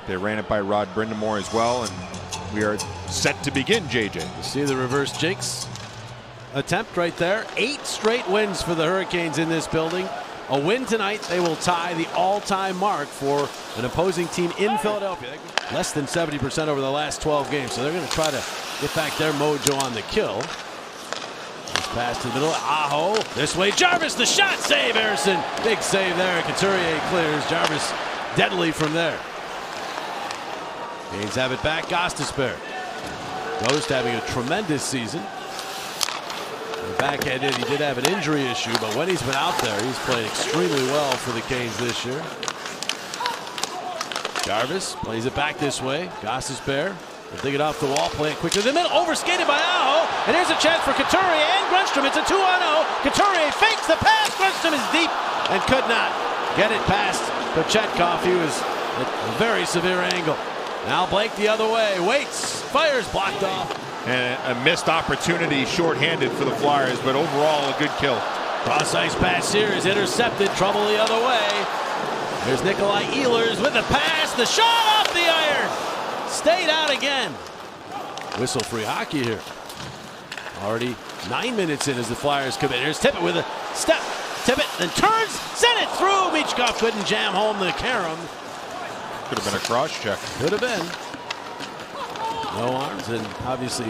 They ran it by Rod Brindamore as well, and we are set to begin, JJ. You see the reverse jinx attempt right there. 8 straight wins for the Hurricanes in this building. A win tonight, they will tie the all-time mark for an opposing team in Philadelphia. Less than 70% over the last 12 games, so they're going to try to get back their mojo on the kill. This pass to the middle. Aho. This way, Jarvis, the shot, save, Harrison. Big save there. Couturier clears. Jarvis deadly from there. Canes have it back. Gostisbehere. Ghost having a tremendous season. Backhanded, he did have an injury issue, but when he's been out there, he's played extremely well for the Canes this year. Jarvis plays it back this way. Gostisbehere will dig it off the wall, play it quickly to the middle, overskated by Aho, and here's a chance for Couturier and Grundstrom. It's a 2-on-0. Couturier fakes the pass. Grundstrom is deep and could not get it past Kochetkov. He was at a very severe angle. Now Blake the other way, waits, fires, blocked off. And a missed opportunity shorthanded for the Flyers, but overall a good kill. Cross ice pass here is intercepted. Trouble the other way. There's Nikolai Ehlers with the pass. The shot off the iron. Stayed out again. Whistle free hockey here. Already 9 minutes in as the Flyers come in. Here's Tippett with a step. Tippett then turns, sent it through. Michkov couldn't jam home the carom. Could have been a cross check. Could have been. No arms, and obviously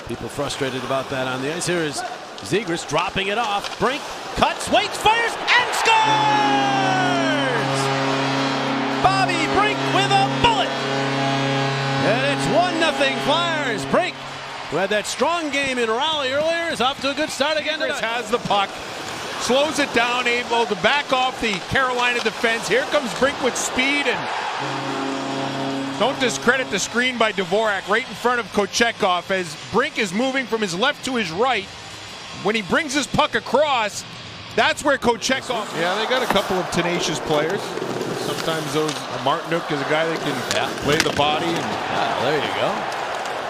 people frustrated about that on the ice. Here is Zegras dropping it off. Brink cuts, waits, fires, and scores! Bobby Brink with a bullet! And it's 1-0 Flyers. Brink, who had that strong game in Raleigh earlier, is off to a good start again tonight. Has the puck, slows it down, able to back off the Carolina defense. Here comes Brink with speed, and don't discredit the screen by Dvorak right in front of Kochetkov as Brink is moving from his left to his right. When he brings his puck across, that's where Kochetkov. Yeah, they got a couple of tenacious players. Sometimes Martinuk is a guy that can play the body. There you go.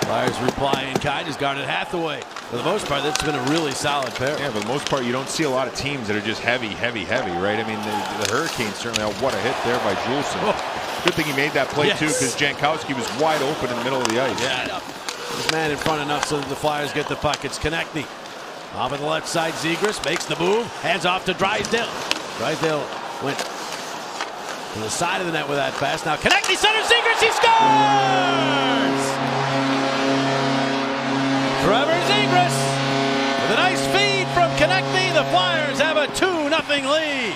Flyers reply in kind. He's guarded Hathaway. For the most part, that's been a really solid pair. Yeah, for the most part, you don't see a lot of teams that are just heavy, right? I mean, the Hurricanes certainly, what a hit there by Juleson. Oh. Good thing he made that play too, because Jankowski was wide open in the middle of the ice. Yeah, his man in front enough so that the Flyers get the puck. It's Konechny. Off on the left side, Zegras makes the move, hands off to Drysdale. Drysdale went to the side of the net with that pass. Now Konechny centers Zegras, he scores! Trevor Zegras with a nice feed from Konechny. The Flyers have a 2-0 lead.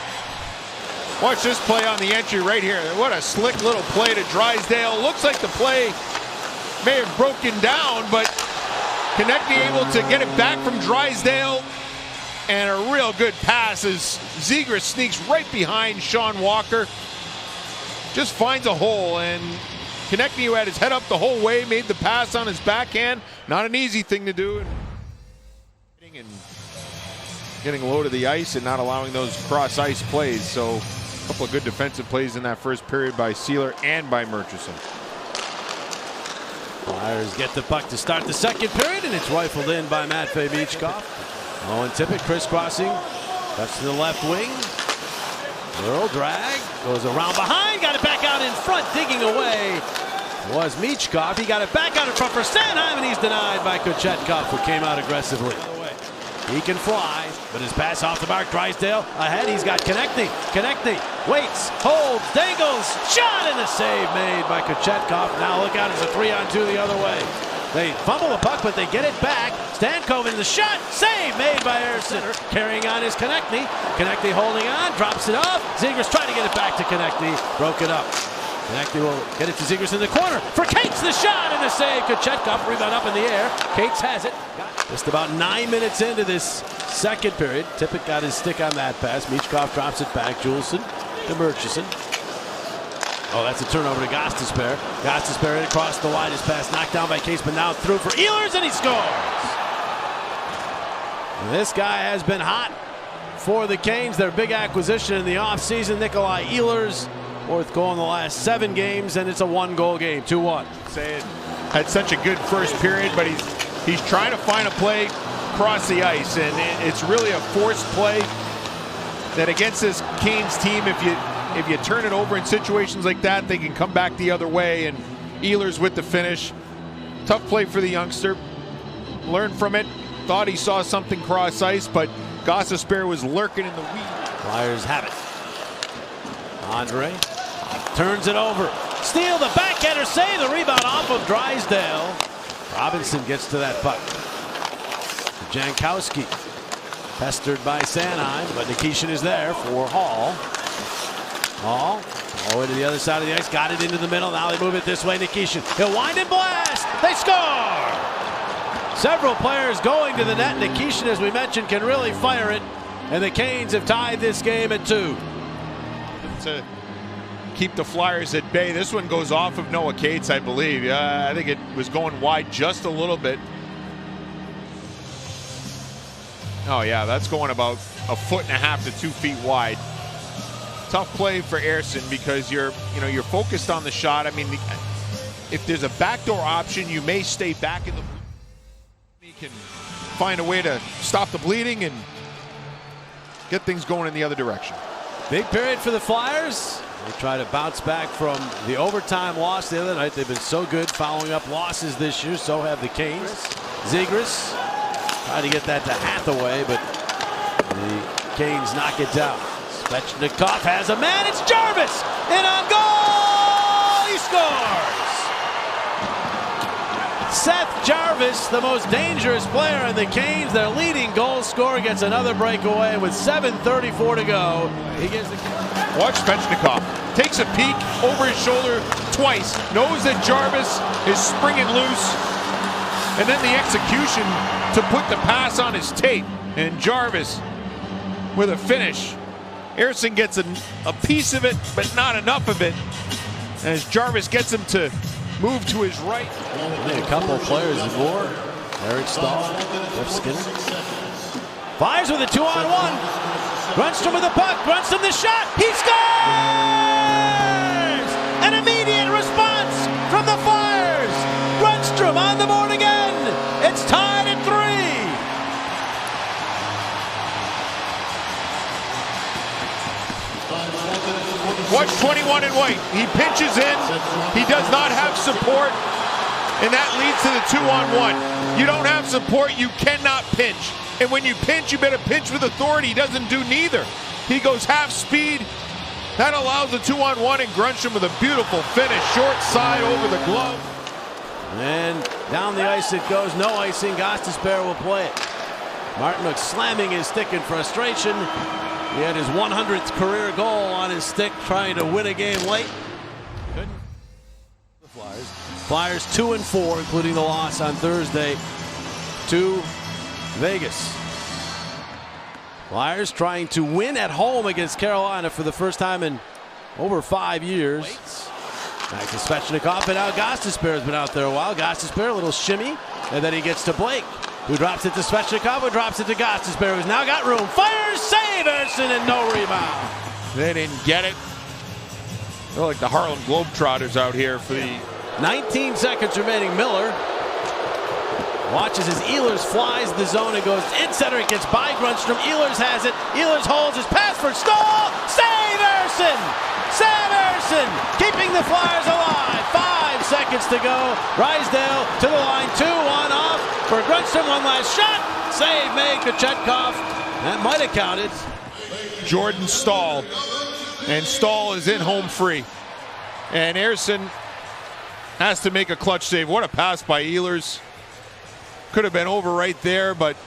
Watch this play on the entry right here. What a slick little play to Drysdale. Looks like the play may have broken down, but Konechny able to get it back from Drysdale. And a real good pass as Zegras sneaks right behind Sean Walker. Just finds a hole, and Konechny, who had his head up the whole way, made the pass on his backhand. Not an easy thing to do. And getting low to the ice and not allowing those cross-ice plays. So a couple of good defensive plays in that first period by Sealer and by Murchison. Flyers get the puck to start the second period, and it's rifled in by Matvei Michkov. Owen Tippett crisscrossing, cuts to the left wing. Little drag, goes around behind, got it back out in front, digging away was Michkov. He got it back out in front for Sanheim, and he's denied by Kochetkov, who came out aggressively. He can fly, but his pass off the mark. Drysdale ahead. He's got Konechny. Konechny waits, holds, dangles, shot, and a save made by Kochetkov. Now look out, it's a 3-on-2 the other way. They fumble the puck, but they get it back. Stankoven in the shot, save made by Harrison. Carrying on is Konechny. Konechny holding on, drops it off. Zegras trying to get it back to Konechny, broke it up. Konechny will get it to Zegras in the corner. For Cates, the shot and the save. Kochetkov rebound up in the air. Cates has it. Just about 9 minutes into this second period. Tippett got his stick on that pass. Michkov drops it back. Juleson to Murchison. Oh, that's a turnover to Gostisbehere. Gostisbehere across the line. His pass knocked down by Cates, but now through for Ehlers, and he scores. And this guy has been hot for the Canes. Their big acquisition in the offseason, Nikolai Ehlers. Fourth goal in the last 7 games, and it's a 1-goal game, 2-1. Had such a good first period, but he's trying to find a play across the ice, and it's really a forced play that against this Canes team, if you turn it over in situations like that, they can come back the other way. And Ehlers with the finish. Tough play for the youngster. Learned from it. Thought he saw something cross ice, but Gostisbehere was lurking in the weeds. Flyers have it. Andre turns it over. Steal, the backhander save, the rebound off of Drysdale. Robinson gets to that puck. Jankowski pestered by Sanheim, but Nikishin is there for Hall. Hall all the way to the other side of the ice, got it into the middle. Now they move it this way. Nikishin, he'll wind and blast. They score. Several players going to the net. Nikishin, as we mentioned, can really fire it, and the Canes have tied this game at 2. To keep the Flyers at bay. This one goes off of Noah Cates, I believe. I think it was going wide just a little bit. Oh yeah, that's going about 1.5 to 2 feet wide. Tough play for Ersson because you're focused on the shot. I mean, if there's a backdoor option, you may stay back in the. He can find a way to stop the bleeding and get things going in the other direction. Big period for the Flyers. They try to bounce back from the overtime loss the other night. They've been so good following up losses this year. So have the Canes. Zegras trying to get that to Hathaway, but the Canes knock it down. Svechnikov has a man. It's Jarvis in on goal. He scores. Seth Jarvis, the most dangerous player in the Canes, their leading goal scorer, gets another breakaway with 7:34 to go. He gives the. Watch Svechnikov. Takes a peek over his shoulder twice. Knows that Jarvis is springing loose. And then the execution to put the pass on his tape. And Jarvis with a finish. Ersson gets a piece of it, but not enough of it. As Jarvis gets him to move to his right. Only a couple of players more. Eric Stahl, Jeff Skinner. Fires with a 2-on-1. Grundstrom with the puck. Grundstrom the shot. He scores! An immediate response from the Flyers. Grundstrom on the board again. It's tied at 3. Watch 21 in white. He pinches in. He does not have support. And that leads to the 2-on-1. You don't have support, you cannot pinch. And when you pinch, you better pinch with authority. He doesn't do neither. He goes half speed. That allows the 2-on-1, and Grundstrom with a beautiful finish. Short side over the glove. And down the ice it goes. No icing. Gostisbehere will play it. Martinook slamming his stick in frustration. He had his 100th career goal on his stick, trying to win a game late. Couldn't. The Flyers 2-4, including the loss on Thursday to Vegas. Flyers trying to win at home against Carolina for the first time in over 5 years. Back to Svechnikov, and now Gostisbehere has been out there a while. Gostisbehere, a little shimmy, and then he gets to Blake, who drops it to Svechnikov, who drops it to Gostisbehere, who's now got room. Fires, save, Ersson, and no rebound. They didn't get it. They're like the Harlem Globetrotters out here for the 19 seconds remaining. Miller watches as Ehlers flies the zone and goes in center. It gets by Grundstrom. Ehlers has it. Ehlers holds his pass for Stahl. Save, Ersson! Sam Ersson keeping the Flyers alive. 5 seconds to go. Drysdale to the line. 2-1 off for Grundstrom. One last shot. Save made. Kochetkov. That might have counted. Jordan Stahl. And Stahl is in home free. And Ersson has to make a clutch save. What a pass by Ehlers. Could have been over right there, but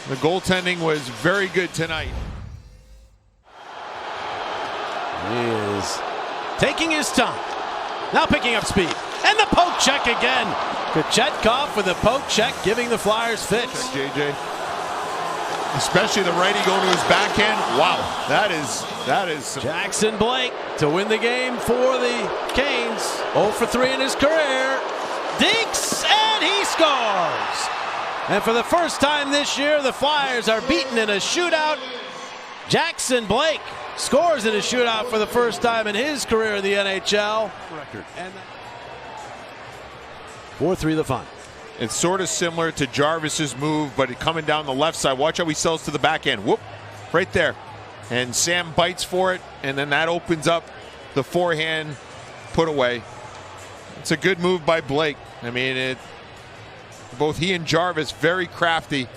the goaltending was very good tonight. He is taking his time. Now picking up speed. And the poke check again. Kochetkov with a poke check, giving the Flyers fits. JJ. Especially the righty going to his backhand. Wow, that is some... Jackson Blake to win the game for the Canes. 0 for 3 in his career. Dinks, and he scores. And for the first time this year, the Flyers are beaten in a shootout. Jackson Blake scores in a shootout for the first time in his career in the NHL. And 4-3 the final. It's sort of similar to Jarvis's move, but coming down the left side. Watch how he sells to the backhand. Whoop, right there. And Sam bites for it, and then that opens up the forehand put away. It's a good move by Blake. I mean, both he and Jarvis very crafty